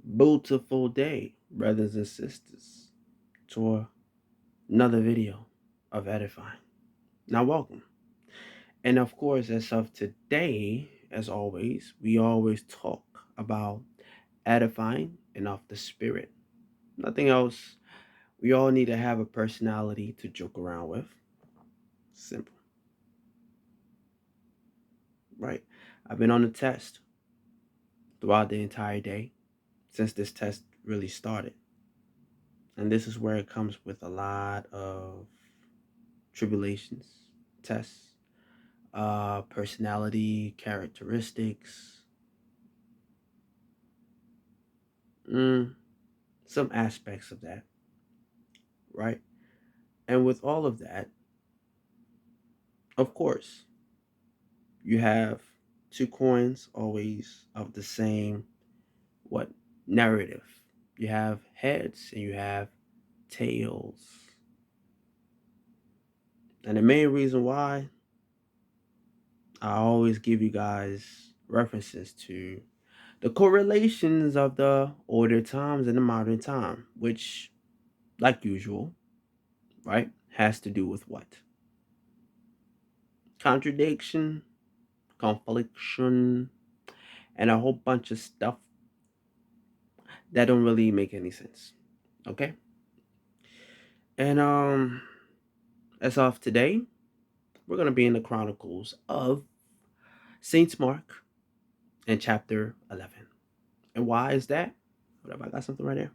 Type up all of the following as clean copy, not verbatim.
Beautiful day, brothers and sisters, to another video of edifying. Now, welcome. And of course, as of today, as always, we always talk about edifying and of the spirit. Nothing else. We all need to have a personality to joke around with. Simple, right? I've been on the test throughout the entire day since this test really started. And this is where it comes with a lot of tribulations, tests, personality, characteristics, mm, some aspects of that, right? And with all of that, of course, you have two coins always of the same what narrative. You have heads and you have tails. And the main reason why I always give you guys references to the correlations of the older times and the modern time, which, like usual, right, has to do with what? Contradiction, confliction, and a whole bunch of stuff that don't really make any sense. Okay? And as of today, we're gonna be in the Chronicles of Saint Mark in chapter 11. And why is that? What, I got something right there?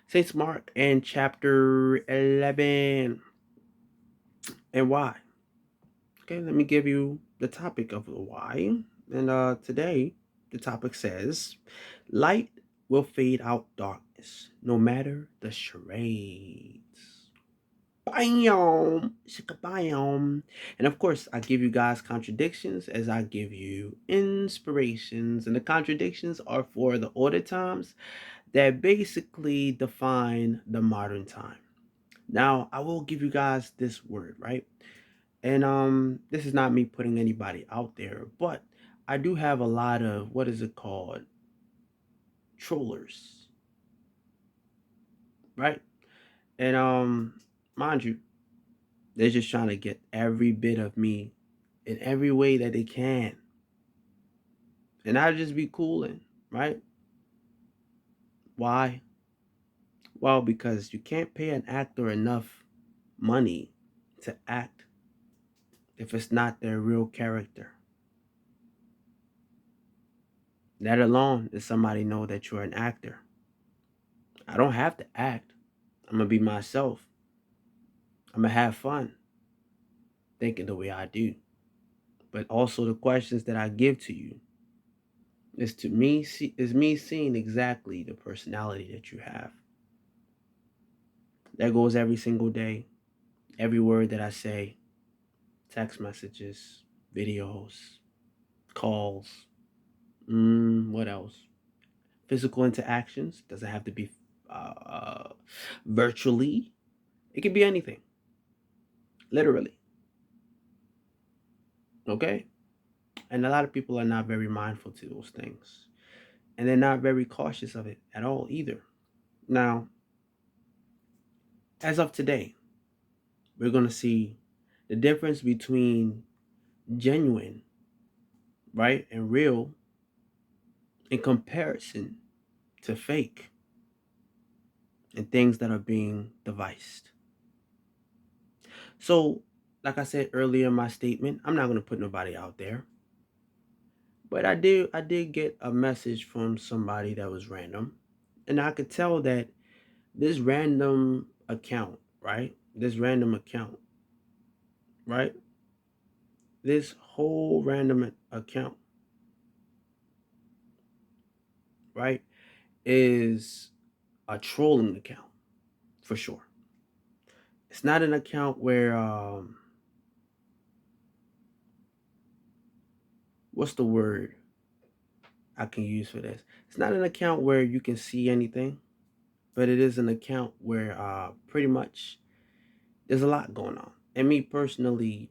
Saint Mark in chapter 11. And why? Okay, let me give you the topic of the why. And today, the topic says, light will fade out darkness, no matter the charades. Bam! Shika-bam. And of course, I give you guys contradictions as I give you inspirations. And the contradictions are for the older times that basically define the modern time. Now, I will give you guys this word, right? And this is not me putting anybody out there, but I do have a lot of what is it called? Trollers, right? And mind you, they're just trying to get every bit of me in every way that they can. And I'll just be cooling, right? Why? Well, because you can't pay an actor enough money to act if it's not their real character. That alone is somebody know that you're an actor. I don't have to act. I'm gonna be myself. I'm gonna have fun thinking the way I do. But also the questions that I give to you is me seeing exactly the personality that you have. That goes every single day, every word that I say, text messages, videos, calls. What else? Physical interactions doesn't have to be virtually. It can be anything, literally. Okay, and a lot of people are not very mindful to those things, and they're not very cautious of it at all either. Now, as of today, we're gonna see the difference between genuine, right, and real in comparison to fake and things that are being devised. So, like I said earlier in my statement, I'm not gonna put nobody out there, but I did get a message from somebody that was random, and I could tell that this random account, right? This random account, right? This whole random account, right, is a trolling account for sure. It's not an account where what's the word I can use for this? It's not an account where you can see anything, but it is an account where pretty much there's a lot going on. And me personally,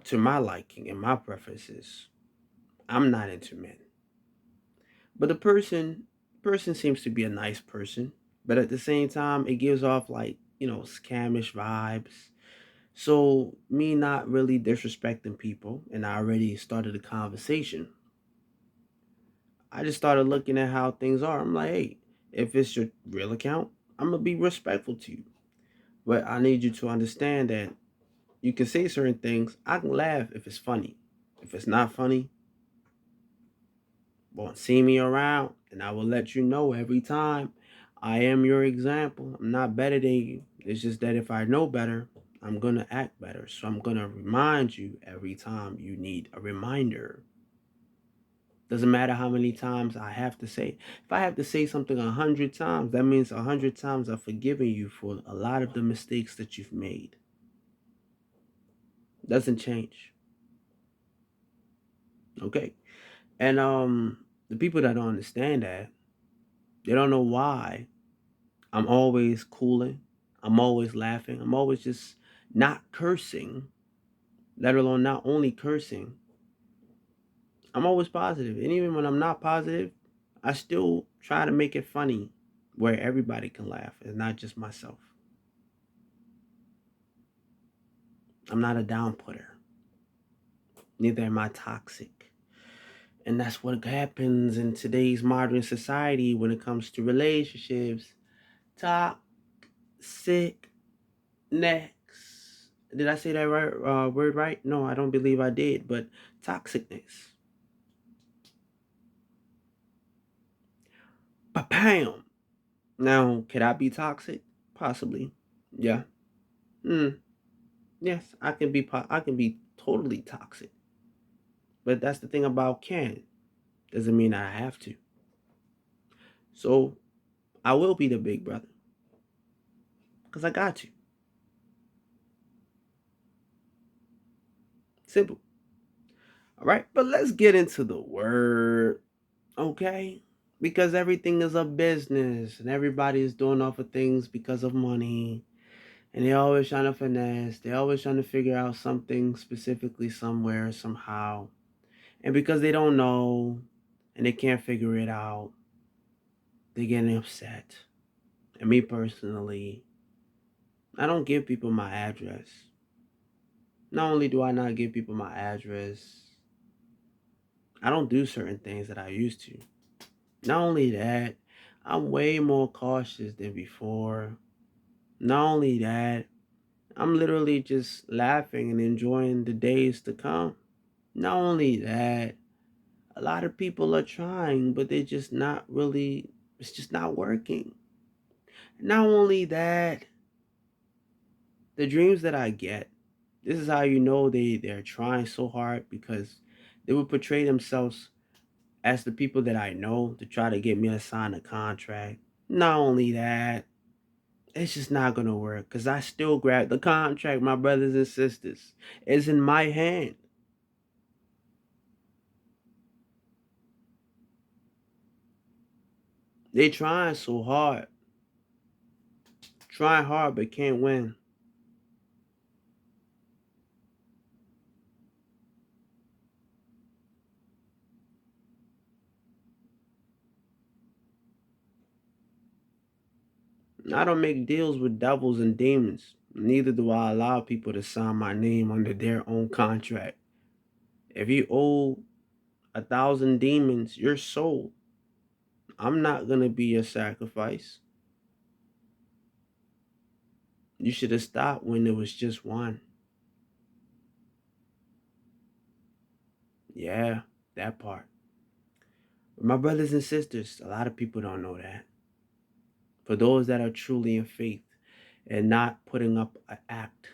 to my liking and my preferences, I'm not into men. But the person person seems to be a nice person, but at the same time, it gives off like, scamish vibes. So, me not really disrespecting people, and I already started a conversation, I just started looking at how things are. I'm like, hey, if it's your real account, I'm going to be respectful to you. But I need you to understand that you can say certain things. I can laugh if it's funny. If it's not funny, won't see me around, and I will let you know every time. I am your example. I'm not better than you. It's just that if I know better, I'm going to act better. So I'm going to remind you every time you need a reminder. Doesn't matter how many times I have to say. If I have to say something 100 times, that means 100 times I've forgiven you for a lot of the mistakes that you've made. Doesn't change. Okay. And the people that don't understand that, they don't know why I'm always cooling. I'm always laughing. I'm always just not cursing, let alone not only cursing. I'm always positive. And even when I'm not positive, I still try to make it funny where everybody can laugh and not just myself. I'm not a down putter. Neither am I toxic. And that's what happens in today's modern society when it comes to relationships. Toxic next. Did I say that right word right? No, I don't believe I did, but toxicness. Bam. Now, could I be toxic? Possibly. Yeah. Hmm. Yes, I can be. I can be totally toxic. But that's the thing about can. Doesn't mean I have to. So I will be the big brother because I got to. Simple. All right. But let's get into the word. Okay. Because everything is a business and everybody is doing off of things because of money. And they always trying to finesse. They always trying to figure out something specifically somewhere, somehow. And because they don't know and they can't figure it out, they're getting upset. And me personally, I don't give people my address. Not only do I not give people my address, I don't do certain things that I used to. Not only that, I'm way more cautious than before. Not only that, I'm literally just laughing and enjoying the days to come. Not only that, a lot of people are trying, but they're just not really, it's just not working. Not only that, the dreams that I get, this is how you know they're trying so hard because they will portray themselves as the people that I know to try to get me to sign a contract. Not only that, it's just not gonna work because I still grab the contract, my brothers and sisters. It's in my hand. They trying so hard. Trying hard but can't win. I don't make deals with devils and demons. Neither do I allow people to sign my name under their own contract. If you owe 1,000 demons your soul, I'm not gonna be your sacrifice. You should have stopped when there was just one. Yeah, that part. But my brothers and sisters, a lot of people don't know that. For those that are truly in faith and not putting up an act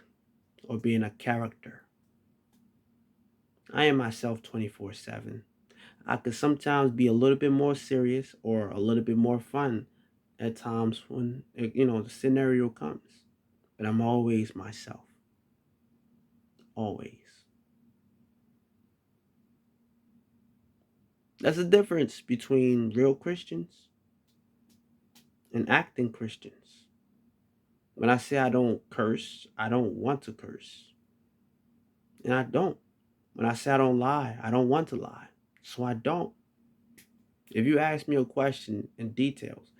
or being a character, I am myself 24/7. I could sometimes be a little bit more serious or a little bit more fun at times when, the scenario comes. But I'm always myself. Always. That's the difference between real Christians and acting Christians. When I say I don't curse, I don't want to curse. And I don't. When I say I don't lie, I don't want to lie. So I don't. If you ask me a question in details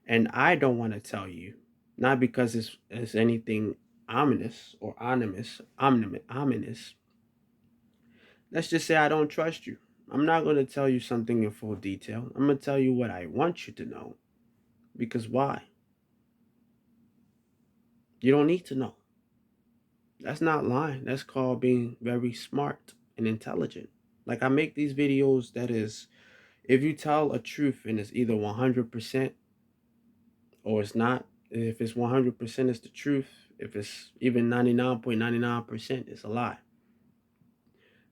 and I don't want to tell you, not because it's anything ominous or ominous, let's just say I don't trust you. I'm not going to tell you something in full detail. I'm going to tell you what I want you to know. Because why? You don't need to know. That's not lying. That's called being very smart and intelligent. Like I make these videos that is, if you tell a truth and it's either 100% or it's not, if it's 100% it's the truth, if it's even 99.99% it's a lie.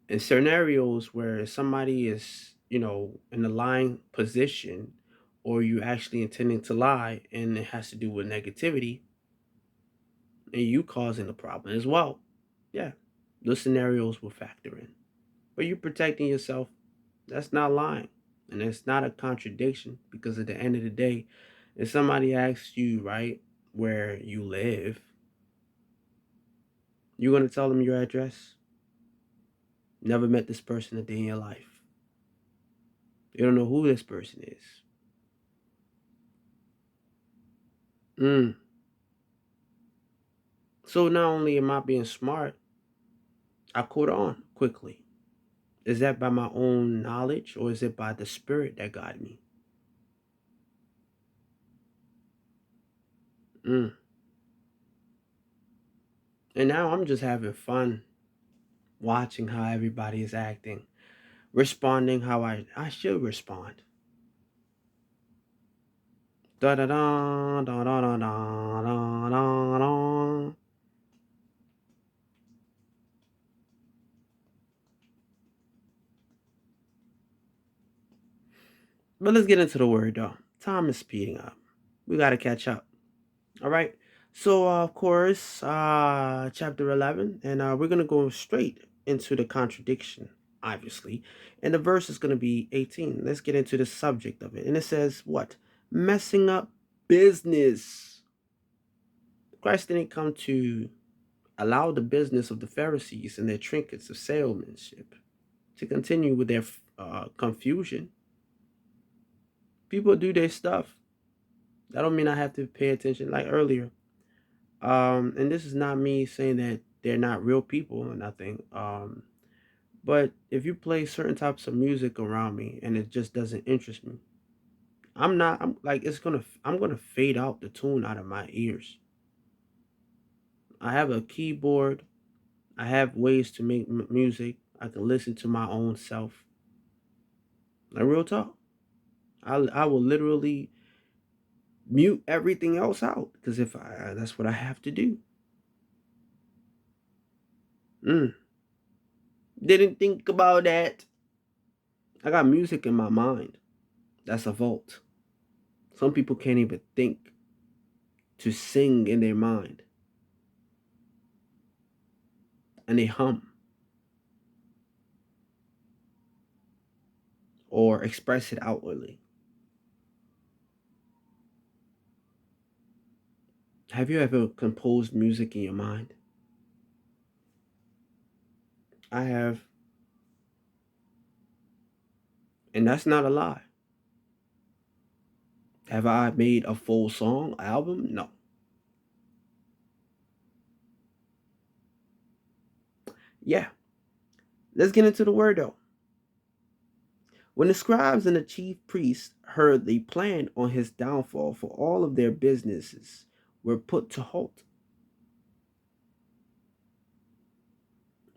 In scenarios where somebody is, in a lying position or you actually intending to lie and it has to do with negativity and you causing the problem as well. Yeah, those scenarios will factor in. But you protecting yourself, that's not lying. And it's not a contradiction because at the end of the day, if somebody asks you, right, where you live, you're going to tell them your address. Never met this person a day in your life. You don't know who this person is. Mm. So not only am I being smart, I caught on quickly. Is that by my own knowledge or is it by the spirit that guided me? Mm. And now I'm just having fun watching how everybody is acting, responding how I should respond. Da da da da da da da da da da. But let's get into the word though. Time is speeding up. We gotta catch up. All right. So of course, chapter 11, and we're gonna go straight into the contradiction, obviously, and the verse is gonna be 18. Let's get into the subject of it, and it says what? Messing up business. Christ didn't come to allow the business of the Pharisees and their trinkets of salesmanship to continue with their confusion. People do their stuff. That don't mean I have to pay attention. Like earlier, and this is not me saying that they're not real people or nothing. But if you play certain types of music around me and it just doesn't interest me, I'm not. I'm like I'm gonna fade out the tune out of my ears. I have a keyboard. I have ways to make music. I can listen to my own self. Like real talk. I will literally mute everything else out because if I that's what I have to do. Mm. Didn't think about that. I got music in my mind. That's a vault. Some people can't even think to sing in their mind and they hum or express it outwardly. Have you ever composed music in your mind? I have, and that's not a lie. Have I made a full song album? No. Yeah. Let's get into the word though. When the scribes and the chief priests heard the plan on his downfall, for all of their businesses were put to halt.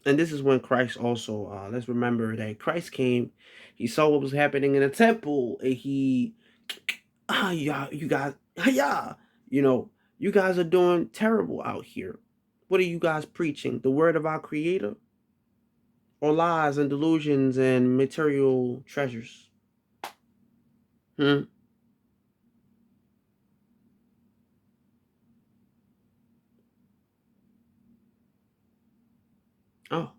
And this is when Christ also, let's remember that Christ came, he saw what was happening in the temple, and he, yeah, you guys, yeah, you know, you guys are doing terrible out here. What are you guys preaching? The word of our Creator? Or lies and delusions and material treasures? Hmm? Oh,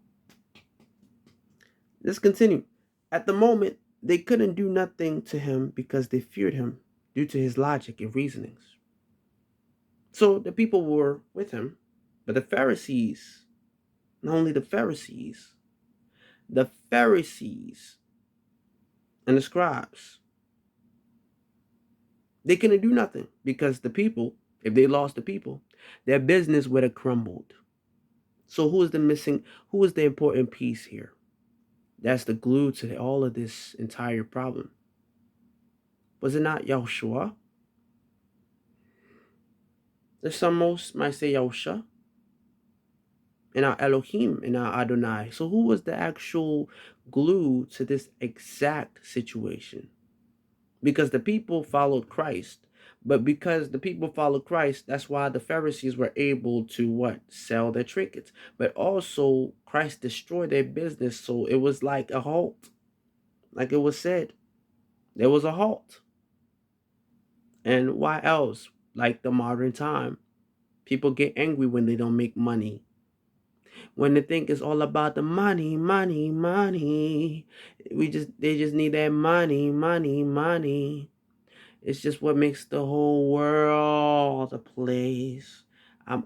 let's continue. At the moment, they couldn't do nothing to him because they feared him due to his logic and reasonings. So the people were with him, but the Pharisees, not only the Pharisees and the scribes, They couldn't do nothing because the people, if they lost the people, their business would have crumbled. So who is the missing, who is the important piece here? That's the glue to all of this entire problem. Was it not Yahushua? The some most might say Yahusha and our Elohim and our Adonai. So who was the actual glue to this exact situation? Because the people followed Christ. But because the people followed Christ, that's why the Pharisees were able to what? Sell their trinkets. But also Christ destroyed their business. So it was like a halt. Like it was said, there was a halt. And why else? Like the modern time, people get angry when they don't make money. When they think it's all about the money, money, money. They just need that money, money, money. It's just what makes the whole world a place. I'm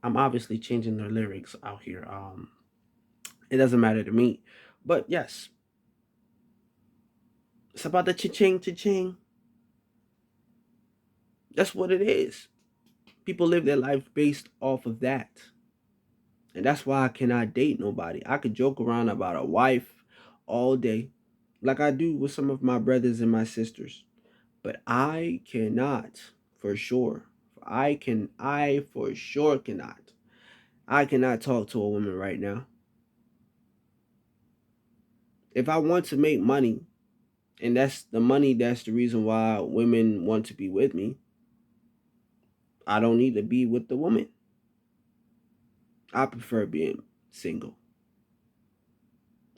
obviously changing the lyrics out here. It doesn't matter to me. But yes, it's about the cha-ching, cha-ching. That's what it is. People live their life based off of that. And that's why I cannot date nobody. I could joke around about a wife all day, like I do with some of my brothers and my sisters. But I cannot, for sure. I for sure cannot. I cannot talk to a woman right now. If I want to make money, and that's the money, that's the reason why women want to be with me, I don't need to be with the woman. I prefer being single.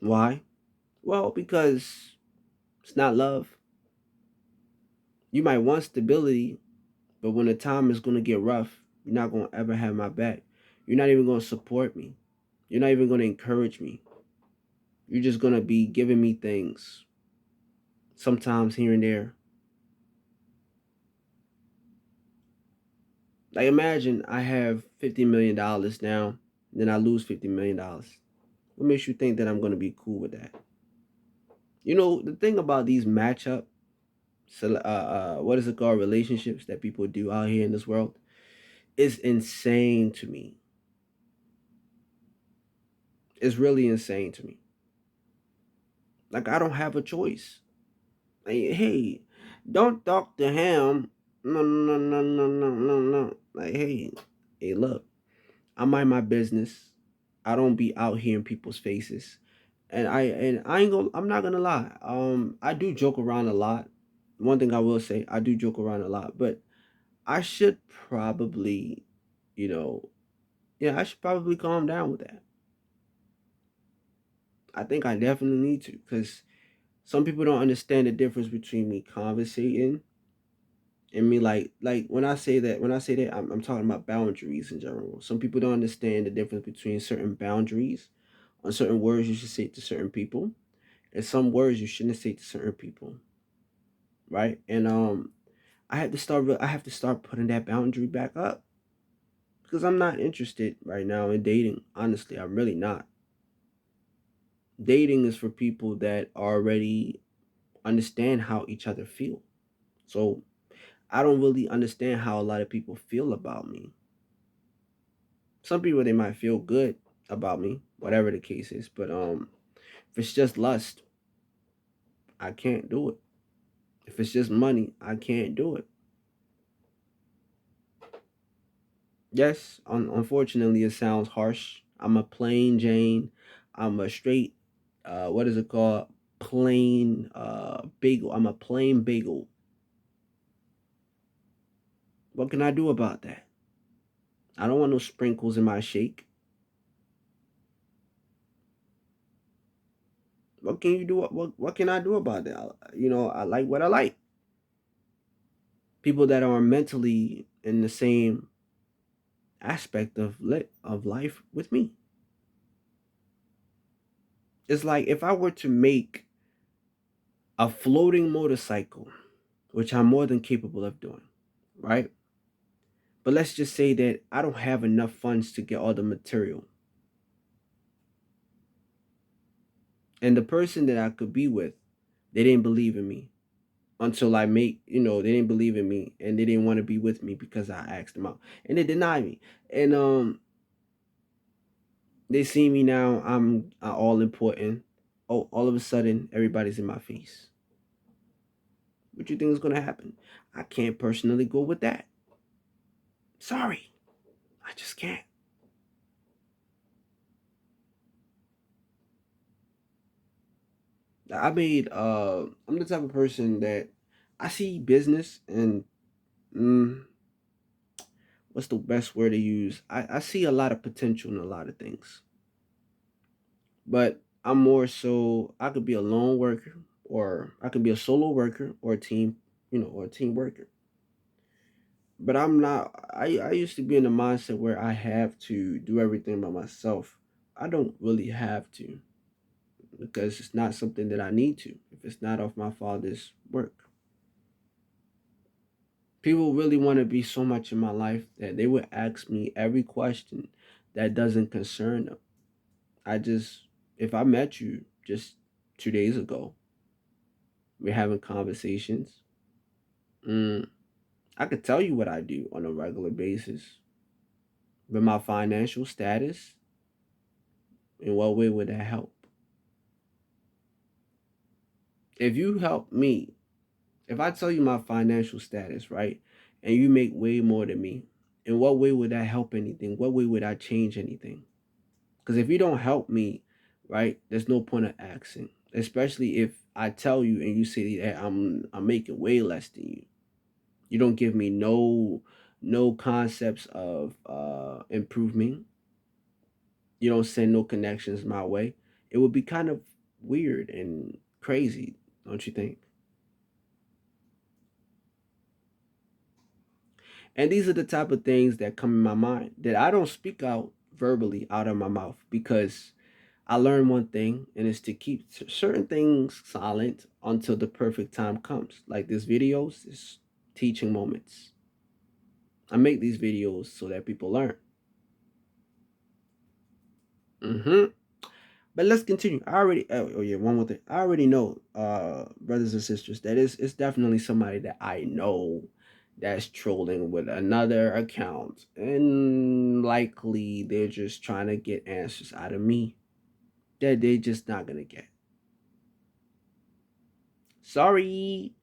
Why? Well, because it's not love. You might want stability, but when the time is going to get rough, you're not going to ever have my back. You're not even going to support me. You're not even going to encourage me. You're just going to be giving me things, sometimes here and there. Like imagine I have $50 million now, then I lose $50 million. What makes you think that I'm going to be cool with that? You know, the thing about these matchup, what is it called, relationships that people do out here in this world is insane to me. It's really insane to me. Like I don't have a choice. Like, hey, don't talk to him. No, no, no, no, no, no, no. Like, hey, look, I mind my business. I don't be out here in people's faces. I'm not gonna lie. I do joke around a lot. One thing I will say, I do joke around a lot, but I should probably, you know, yeah, I should probably calm down with that. I think I definitely need to, because some people don't understand the difference between me conversating and me like when I say that I'm talking about boundaries in general. Some people don't understand the difference between certain boundaries on certain words you should say to certain people and some words you shouldn't say to certain people, right? And I have to start putting that boundary back up because I'm not interested right now in dating. Honestly, I'm really not. Dating is for people that already understand how each other feel. So I don't really understand how a lot of people feel about me. Some people, they might feel good about me, whatever the case is, but if it's just lust, I can't do it. If it's just money, I can't do it. Yes, unfortunately, it sounds harsh. I'm a plain Jane. I'm a straight, what is it called? Plain bagel. I'm a plain bagel. What can I do about that? I don't want no sprinkles in my shake. What can you do? What can I do about that? I like what I like. People that are mentally in the same aspect of life with me. It's like if I were to make a floating motorcycle, which I'm more than capable of doing, right? But let's just say that I don't have enough funds to get all the material. And the person that I could be with, they didn't believe in me. until I make, they didn't believe in me and they didn't want to be with me because I asked them out. And they denied me. And they see me now, I'm all important. Oh, all of a sudden everybody's in my face. What you think is gonna happen? I can't personally go with that. Sorry. I just can't. I'm the type of person that I see business and mm, what's the best word to use? I see a lot of potential in a lot of things. But I'm more so I could be a lone worker or I could be a solo worker or a team, or a team worker. But I'm not I used to be in the mindset where I have to do everything by myself. I don't really have to because it's not something that I need to if it's not off my father's work. People really want to be so much in my life that they would ask me every question that doesn't concern them. I just, if I met you just 2 days ago, we're having conversations. Mm, I could tell you what I do on a regular basis, but my financial status, in what way would that help? If you help me, if I tell you my financial status, right, and you make way more than me, in what way would that help anything? What way would I change anything? Because if you don't help me, right, there's no point of asking. Especially if I tell you and you say that I'm making way less than you. You don't give me no concepts of improvement. You don't send no connections my way. It would be kind of weird and crazy, don't you think? And these are the type of things that come in my mind that I don't speak out verbally out of my mouth because I learned one thing, and it's to keep certain things silent until the perfect time comes. Like this videos, this teaching moments. I make these videos so that people learn. Hmm. But let's continue. I already. Oh yeah, one more thing. I already know, brothers and sisters, that it's definitely somebody that I know that's trolling with another account, and likely they're just trying to get answers out of me that they're just not gonna get. Sorry.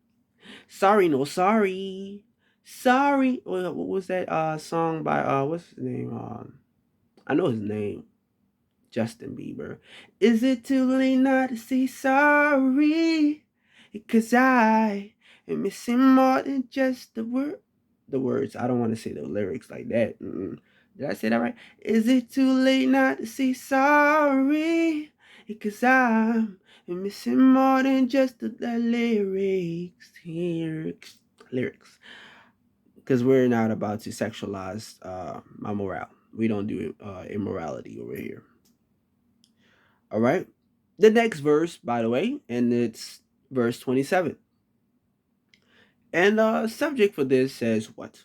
Sorry, no sorry. Sorry. What was that song by what's his name? I know his name. Justin Bieber. Is it too late now to say sorry? Because I am missing more than just the words. I don't want to say the lyrics like that. Mm-mm. Did I say that right? Is it too late now to say sorry? Because I'm missing more than just the lyrics. Because we're not about to sexualize my morale. We don't do immorality over here. All right. The next verse, by the way, and it's verse 27. And the subject for this says what?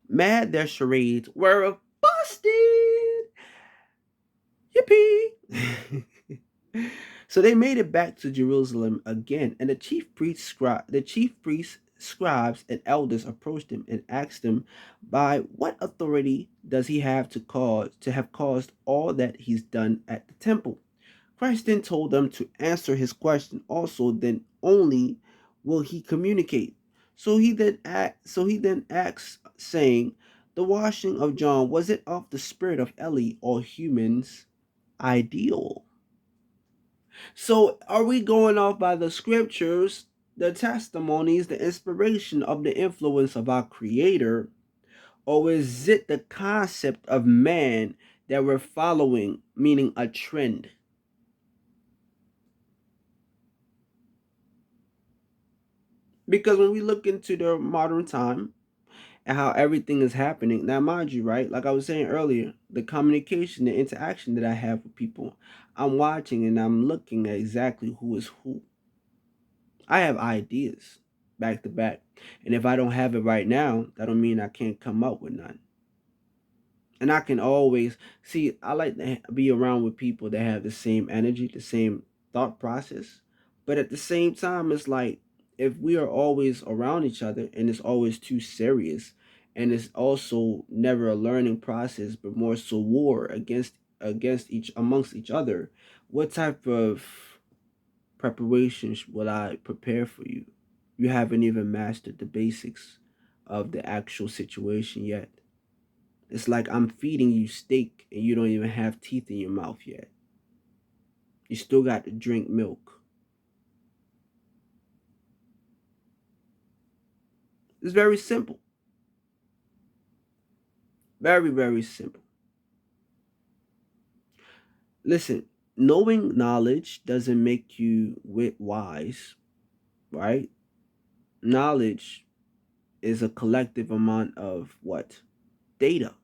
Mad their charades were busted. Yippee! So they made it back to Jerusalem again, and the chief priests, scribes, and elders approached him and asked him, "By what authority does he have to have caused all that he's done at the temple?" Christ then told them to answer his question. Also, then only will he communicate. So he then asks, saying, "The washing of John, was it of the spirit of Eli or humans ideal?" So are we going off by the scriptures, the testimonies, the inspiration of the influence of our creator? Or is it the concept of man that we're following, meaning a trend? Because when we look into the modern time and how everything is happening, now mind you, right? Like I was saying earlier, the communication, the interaction that I have with people, I'm watching and I'm looking at exactly who is who. I have ideas back to back. And if I don't have it right now, that don't mean I can't come up with none. And I can always see I like to be around with people that have the same energy, the same thought process. But at the same time, it's like if we are always around each other and it's always too serious, and it's also never a learning process but more so war against each amongst each other, what type of preparations will I prepare for you? You haven't even mastered the basics of the actual situation yet. It's like I'm feeding you steak and you don't even have teeth in your mouth yet. You still got to drink milk. It's very simple. Very, very simple. Listen, knowing knowledge doesn't make you wise, right? Knowledge is a collective amount of what? Data.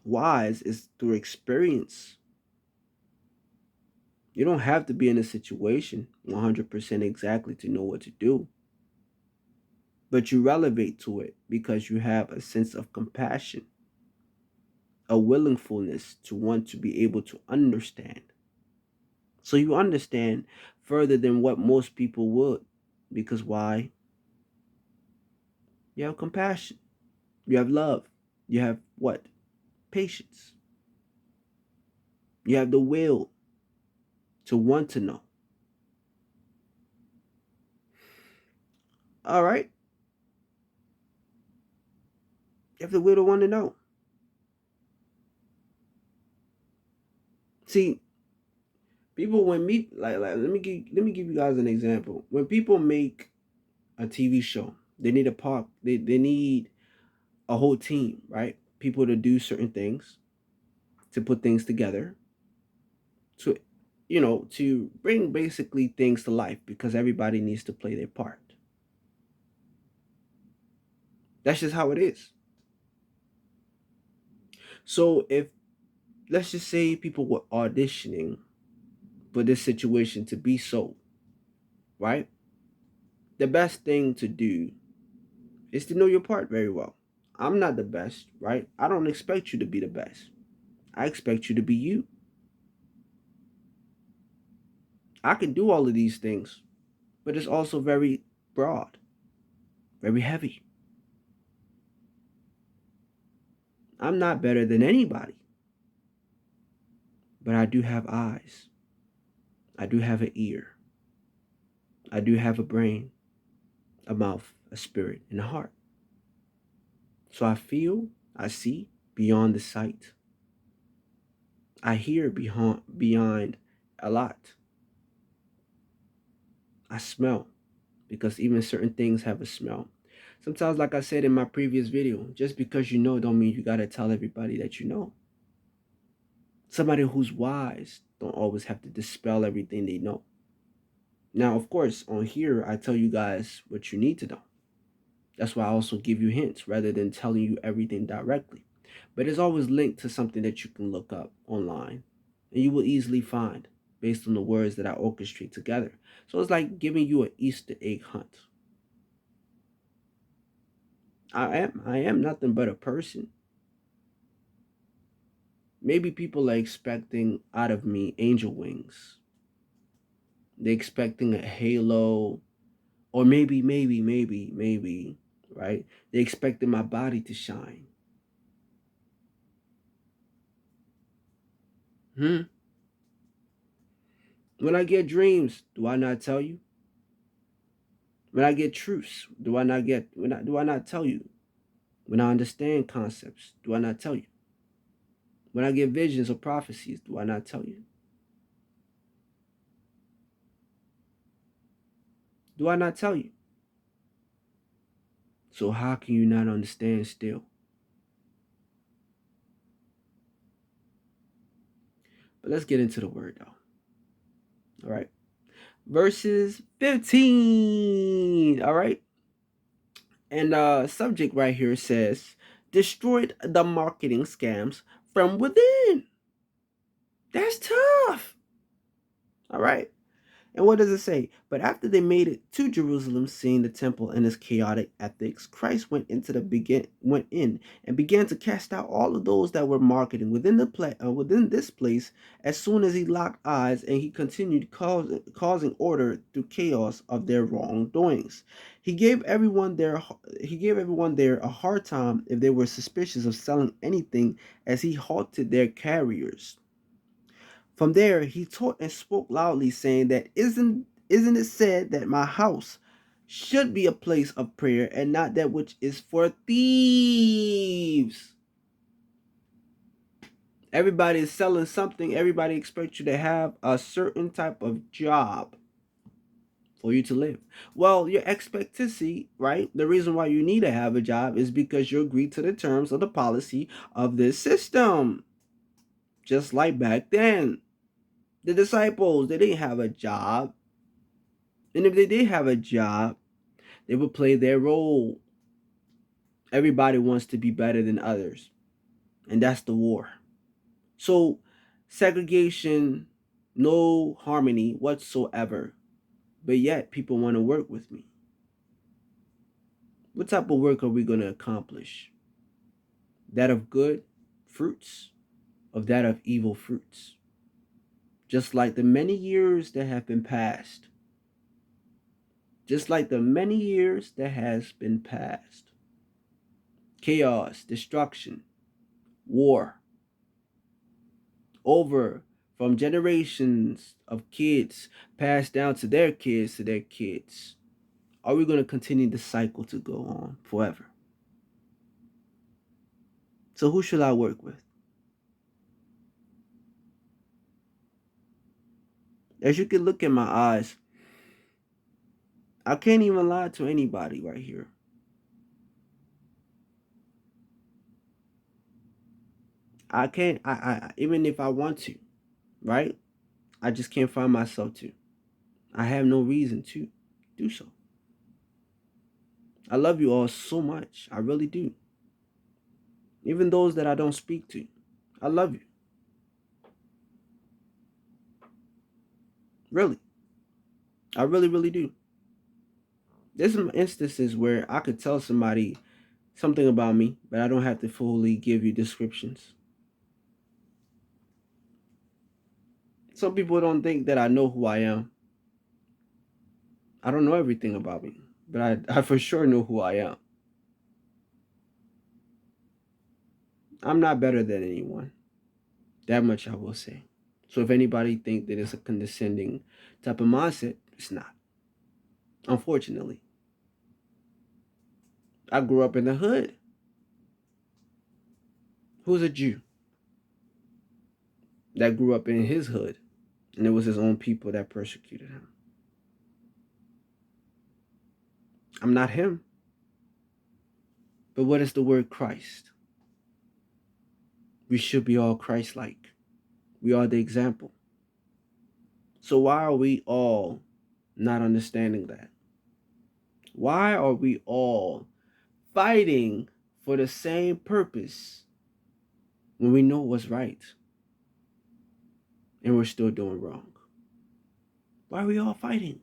Wise is through experience. You don't have to be in a situation 100% exactly to know what to do, but you relevate to it because you have a sense of compassion, a willingfulness to want to be able to understand. So you understand further than what most people would. Because why? You have compassion. You have love. You have what? Patience. You have the will to want to know. All right? You have the will to want to know. See, people when meet like let me give you guys an example. When people make a TV show, they need a park, they need a whole team, right? People to do certain things, to put things together, to to bring basically things to life because everybody needs to play their part. That's just how it is. So if let's just say people were auditioning for this situation to be so, right? The best thing to do is to know your part very well. I'm not the best, right? I don't expect you to be the best. I expect you to be you. I can do all of these things, but it's also very broad, very heavy. I'm not better than anybody, but I do have eyes. I do have an ear. I do have a brain, a mouth, a spirit, and a heart. So I feel, I see beyond the sight. I hear beyond a lot. I smell because even certain things have a smell. Sometimes, like I said in my previous video, just because you know don't mean you gotta tell everybody that you know. Somebody who's wise don't always have to dispel everything they know. Now, of course, on here I tell you guys what you need to know. That's why I also give you hints rather than telling you everything directly. But it's always linked to something that you can look up online and you will easily find based on the words that I orchestrate together. So it's like giving you an Easter egg hunt. I am nothing but a person. Maybe people are expecting out of me angel wings. They're expecting a halo, or maybe, right? They're expecting my body to shine. Hmm? When I get dreams, do I not tell you? When I get truths, do I not tell you? When I understand concepts, do I not tell you? When I get visions or prophecies, do I not tell you? Do I not tell you? So how can you not understand still? But let's get into the word though. All right. Verses 15. All right. And subject right here says destroyed the marketing scams from within. That's tough. All right. And what does it say? But after they made it to Jerusalem, seeing the temple and its chaotic ethics, Christ went in and began to cast out all of those that were marketing within this place. As soon as he locked eyes, and he continued causing order through chaos of their wrongdoings. He gave everyone there a hard time if they were suspicious of selling anything, as he halted their carriers. From there, he taught and spoke loudly, saying that isn't it said that my house should be a place of prayer and not that which is for thieves? Everybody is selling something. Everybody expects you to have a certain type of job for you to live. Well, your expectancy, right? The reason why you need to have a job is because you agree to the terms of the policy of this system. Just like back then. The disciples, they didn't have a job. And if they did have a job, they would play their role. Everybody wants to be better than others. And that's the war. So, segregation, no harmony whatsoever. But yet, people want to work with me. What type of work are we going to accomplish? That of good fruits, of that of evil fruits. Just like the many years that have been passed. Just like the many years that has been passed. Chaos, destruction, war, over from generations of kids passed down to their kids to their kids. Are we going to continue the cycle to go on forever? So who should I work with? As you can look in my eyes, I can't even lie to anybody right here. I can't, even if I want to, right? I just can't find myself to. I have no reason to do so. I love you all so much. I really do. Even those that I don't speak to. I love you. Really. I really, really do. There's some instances where I could tell somebody something about me, but I don't have to fully give you descriptions. Some people don't think that I know who I am. I don't know everything about me, but I for sure know who I am. I'm not better than anyone. That much I will say. So if anybody think that it's a condescending type of mindset, it's not. Unfortunately. I grew up in the hood. Who's a Jew that grew up in his hood? And it was his own people that persecuted him. I'm not him. But what is the word Christ? We should be all Christ-like. We are the example. So why are we all not understanding that? Why are we all fighting for the same purpose when we know what's right and we're still doing wrong? Why are we all fighting?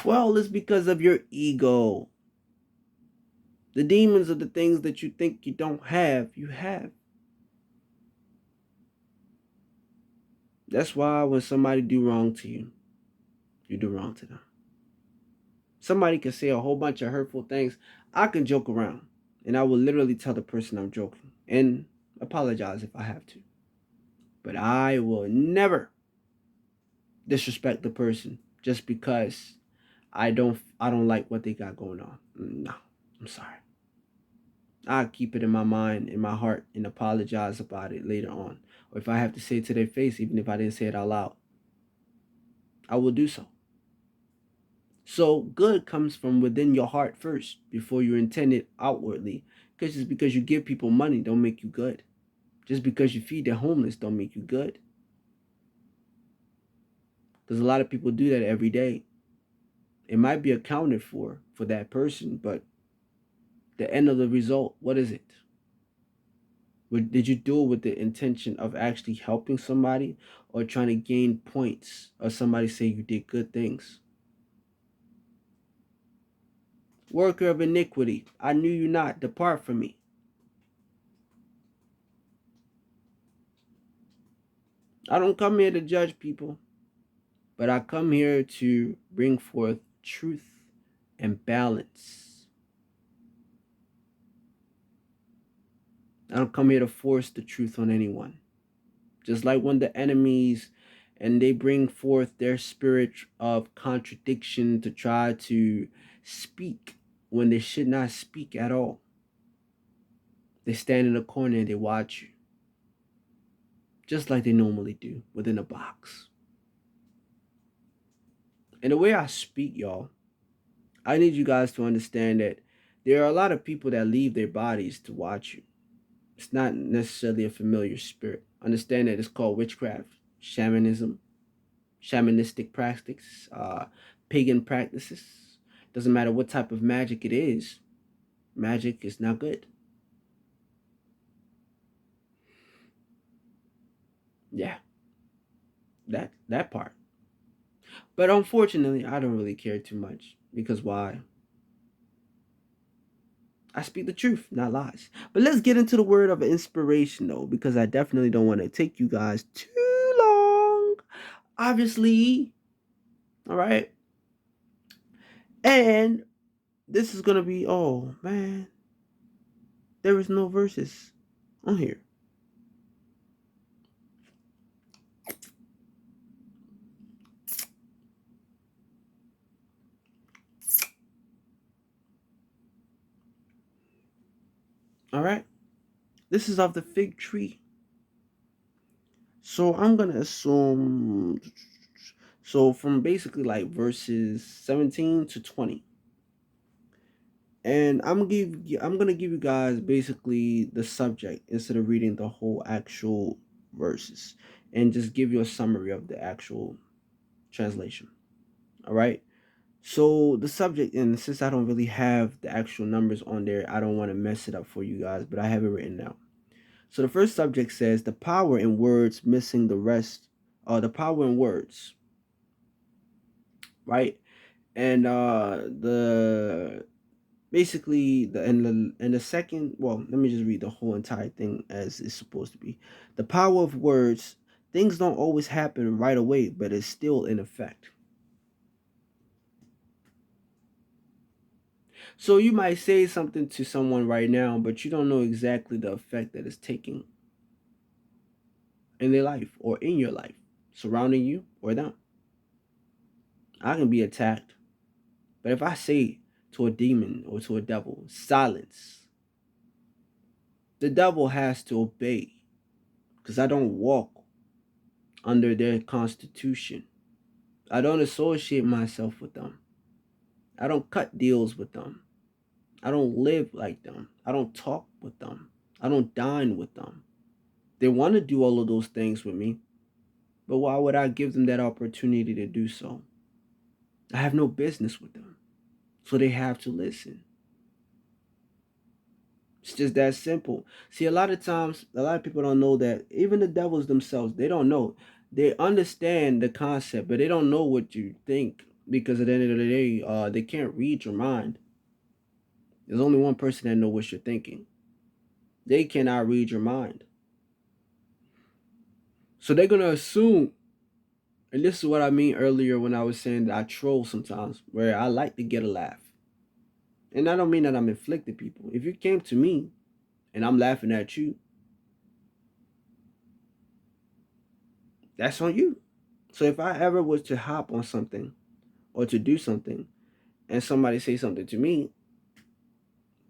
Well, it's because of your ego. The demons are the things that you think you don't have, you have. That's why when somebody do wrong to you, you do wrong to them. Somebody can say a whole bunch of hurtful things. I can joke around, and I will literally tell the person I'm joking and apologize if I have to. But I will never disrespect the person just because I don't like what they got going on. No, I'm sorry. I keep it in my mind, in my heart, and apologize about it later on. Or if I have to say it to their face, even if I didn't say it out loud, I will do so. So good comes from within your heart first before you intend it outwardly. Because just because you give people money don't make you good. Just because you feed the homeless don't make you good. Because a lot of people do that every day. It might be accounted for that person, but the end of the result, what is it? Did you do it with the intention of actually helping somebody or trying to gain points or somebody say you did good things? Worker of iniquity, I knew you not. Depart from me. I don't come here to judge people, but I come here to bring forth truth and balance. I don't come here to force the truth on anyone. Just like when the enemies and they bring forth their spirit of contradiction to try to speak when they should not speak at all. They stand in a corner and they watch you, just like they normally do within a box. And the way I speak, y'all, I need you guys to understand that there are a lot of people that leave their bodies to watch you. It's not necessarily a familiar spirit. Understand that it's called witchcraft, shamanism, shamanistic practice, pagan practices. Doesn't matter what type of magic it is. Magic is not good. Yeah, that part. But unfortunately, I don't really care too much because why? I speak the truth, not lies. But let's get into the word of inspiration though, because I definitely don't want to take you guys too long. Obviously, all right. And this is gonna be, oh man, there is no verses on here. All right. This is of the fig tree. So I'm gonna assume, so from basically like verses 17 to 20. And I'm gonna give you guys basically the subject instead of reading the whole actual verses and just give you a summary of the actual translation. All right. So the subject, and since I don't really have the actual numbers on there, I don't want to mess it up for you guys, but I have it written down. So the first subject says the power in words missing the rest, the power in words, right? And the basically the second, well, let me just read the whole entire thing as it's supposed to be. The power of words, things don't always happen right away, but it's still in effect. So you might say something to someone right now, but you don't know exactly the effect that it's taking in their life or in your life, surrounding you or them. I can be attacked, but if I say to a demon or to a devil, silence, the devil has to obey because I don't walk under their constitution. I don't associate myself with them. I don't cut deals with them. I don't live like them. I don't talk with them. I don't dine with them. They want to do all of those things with me, but why would I give them that opportunity to do so? I have no business with them. So they have to listen. It's just that simple. See, a lot of times, a lot of people don't know that even the devils themselves, they don't know. They understand the concept, but they don't know what you think because at the end of the day, they can't read your mind. There's only one person that knows what you're thinking. They cannot read your mind. So they're gonna assume, and this is what I mean earlier when I was saying that I troll sometimes, where I like to get a laugh. And I don't mean that I'm inflicting people. If you came to me and I'm laughing at you, that's on you. So if I ever was to hop on something or to do something and somebody say something to me,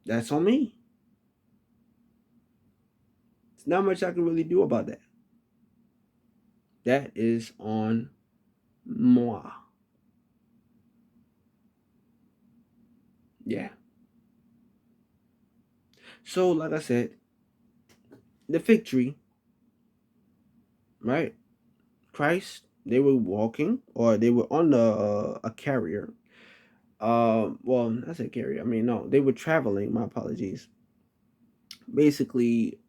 that's on me. It's not much I can really do about that. That is on moi. Yeah. So like I said, the fig tree, right? Christ, they were walking or they were on a carrier. Well, I said carrier. I mean, no, they were traveling. My apologies. Basically,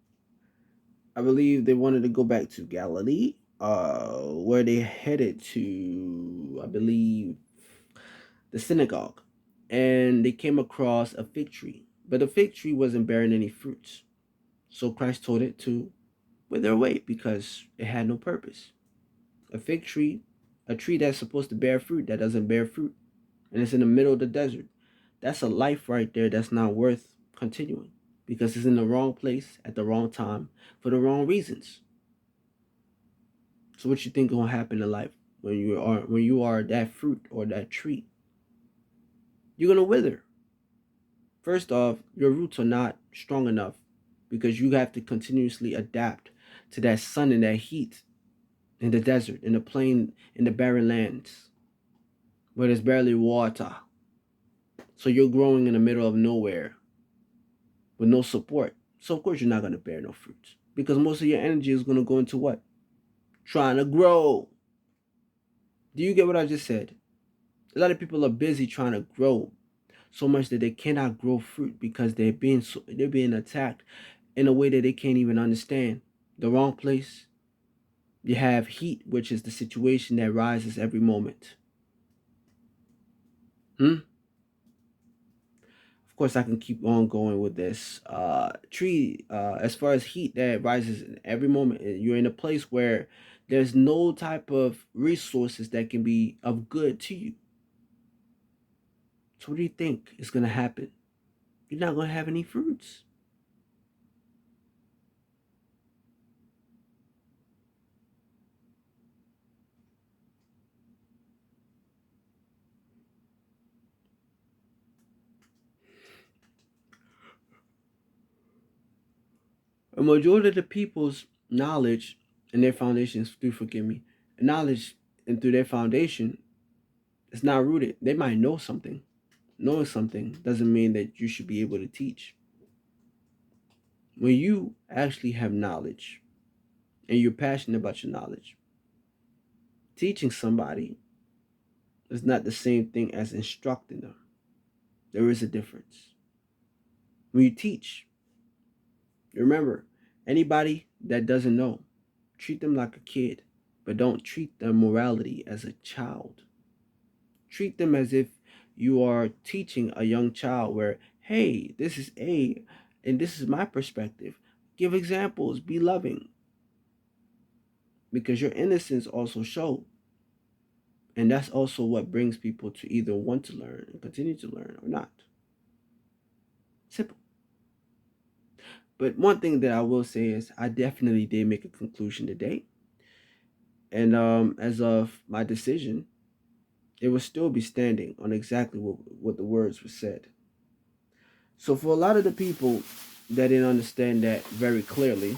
I believe they wanted to go back to Galilee, where they headed to, I believe, the synagogue, and they came across a fig tree, but the fig tree wasn't bearing any fruits. So Christ told it to wither away because it had no purpose. A fig tree, a tree that's supposed to bear fruit that doesn't bear fruit, and it's in the middle of the desert. That's a life right there that's not worth continuing because it's in the wrong place at the wrong time for the wrong reasons. So what you think gonna happen in life when you are that fruit or that tree? You're gonna wither. First off, your roots are not strong enough because you have to continuously adapt to that sun and that heat in the desert, in the plain, in the barren lands where there's barely water. So you're growing in the middle of nowhere with no support. So of course you're not gonna bear no fruits because most of your energy is gonna go into what? Trying to grow. Do you get what I just said? A lot of people are busy trying to grow so much that they cannot grow fruit because they're being attacked in a way that they can't even understand. The wrong place. You have heat, which is the situation that rises every moment. Hmm? Of course, I can keep on going with this. Tree, as far as heat that rises in every moment, you're in a place where there's no type of resources that can be of good to you. So, what do you think is going to happen? You're not going to have any fruits. A majority of the people's knowledge and their foundations, do forgive me, knowledge and through their foundation is not rooted. They might know something. Knowing something doesn't mean that you should be able to teach. When you actually have knowledge and you're passionate about your knowledge, teaching somebody is not the same thing as instructing them. There is a difference. When you teach, remember, anybody that doesn't know, treat them like a kid, but don't treat their morality as a child. Treat them as if you are teaching a young child where, hey, this is A and this is my perspective. Give examples, be loving, because your innocence also show. And that's also what brings people to either want to learn and continue to learn or not. Simple. But one thing that I will say is I definitely did make a conclusion today. And as of my decision, it will still be standing on exactly what the words were said. So for a lot of the people that didn't understand that very clearly,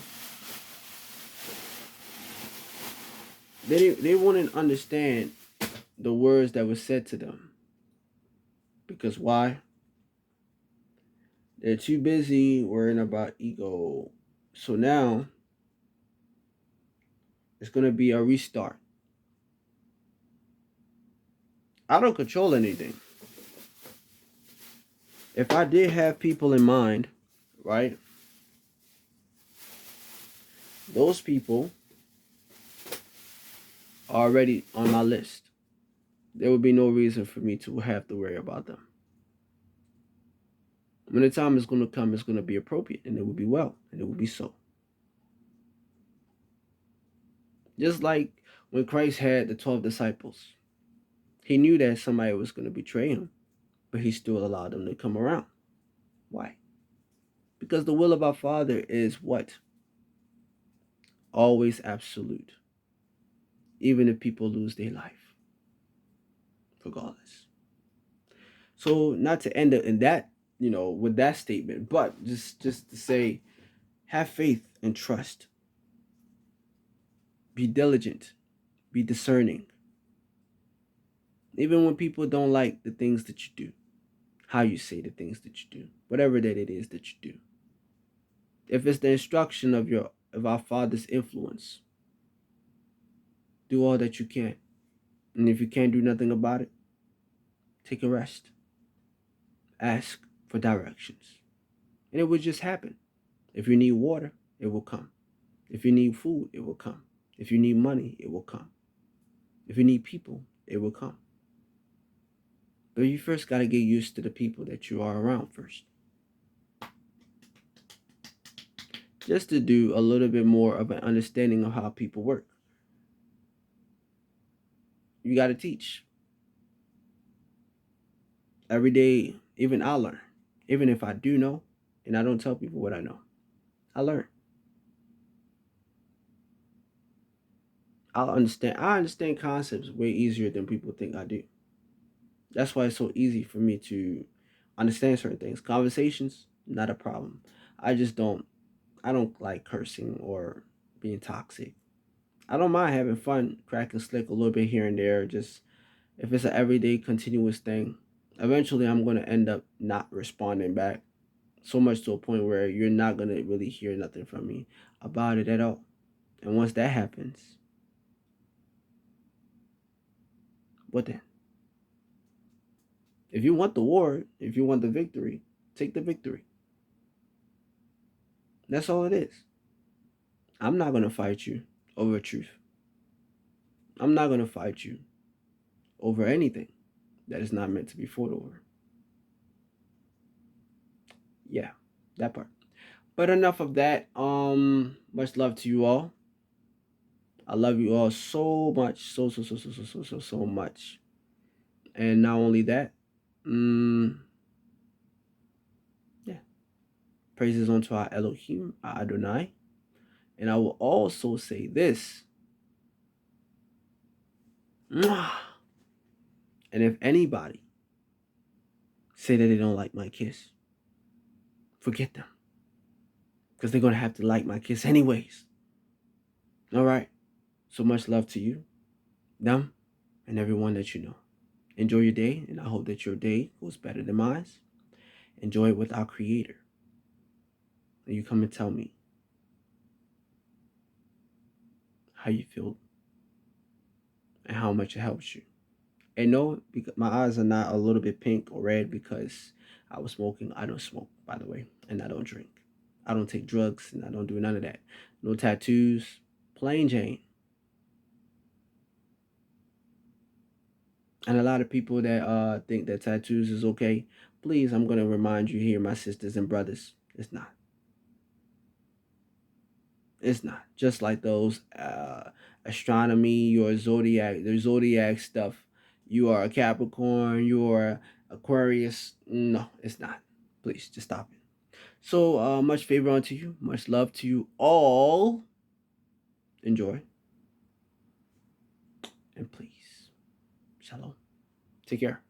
they wouldn't understand the words that were said to them. Because why? They're too busy worrying about ego. So now it's gonna be a restart. I don't control anything. If I did have people in mind, right? Those people are already on my list. There would be no reason for me to have to worry about them. When the time is going to come, it's going to be appropriate and it will be well and it will be so. Just like when Christ had the 12 disciples, he knew that somebody was going to betray him, but he still allowed them to come around. Why? Because the will of our Father is what? Always absolute, even if people lose their life, regardless. So, not to end it in that, with that statement, but just to say, have faith and trust. Be diligent. Be discerning. Even when people don't like the things that you do, how you say the things that you do, whatever that it is that you do. If it's the instruction of our Father's influence, do all that you can. And if you can't do nothing about it, take a rest. Ask for directions. And it will just happen. If you need water, it will come. If you need food, it will come. If you need money, it will come. If you need people, it will come. But you first got to get used to the people that you are around first. Just to do a little bit more of an understanding of how people work. You got to teach. Every day, even I learn. Even if I do know, and I don't tell people what I know, I learn. I understand concepts way easier than people think I do. That's why it's so easy for me to understand certain things. Conversations, not a problem. I just don't like cursing or being toxic. I don't mind having fun, cracking slick a little bit here and there. Just if it's an everyday continuous thing, eventually I'm gonna end up not responding back. So much to a point where you're not gonna really hear nothing from me about it at all. And once that happens, what then? If you want the war, if you want the victory, take the victory. That's all it is. I'm not gonna fight you over truth. I'm not gonna fight you over anything that is not meant to be fought over. Yeah, that part. But enough of that. Much love to you all. I love you all so much, so much. And not only that, mm, yeah, praises unto our Elohim, our Adonai. And I will also say this. Mwah! And if anybody say that they don't like my kiss, forget them. Because they're going to have to like my kiss anyways. All right. So much love to you, them, and everyone that you know. Enjoy your day, and I hope that your day goes better than mine. Enjoy it with our Creator. And you come and tell me how you feel and how much it helps you. And no, because my eyes are not a little bit pink or red because I was smoking. I don't smoke, by the way, and I don't drink. I don't take drugs, and I don't do none of that. No tattoos, plain Jane. And a lot of people that think that tattoos is okay, please, I'm gonna remind you here, my sisters and brothers, it's not. It's not. Just like those astronomy, your zodiac, the zodiac stuff. You are a Capricorn, you are Aquarius. No, it's not. Please, just stop it. So much favor unto you, much love to you all. Enjoy. And please, shalom. Take care.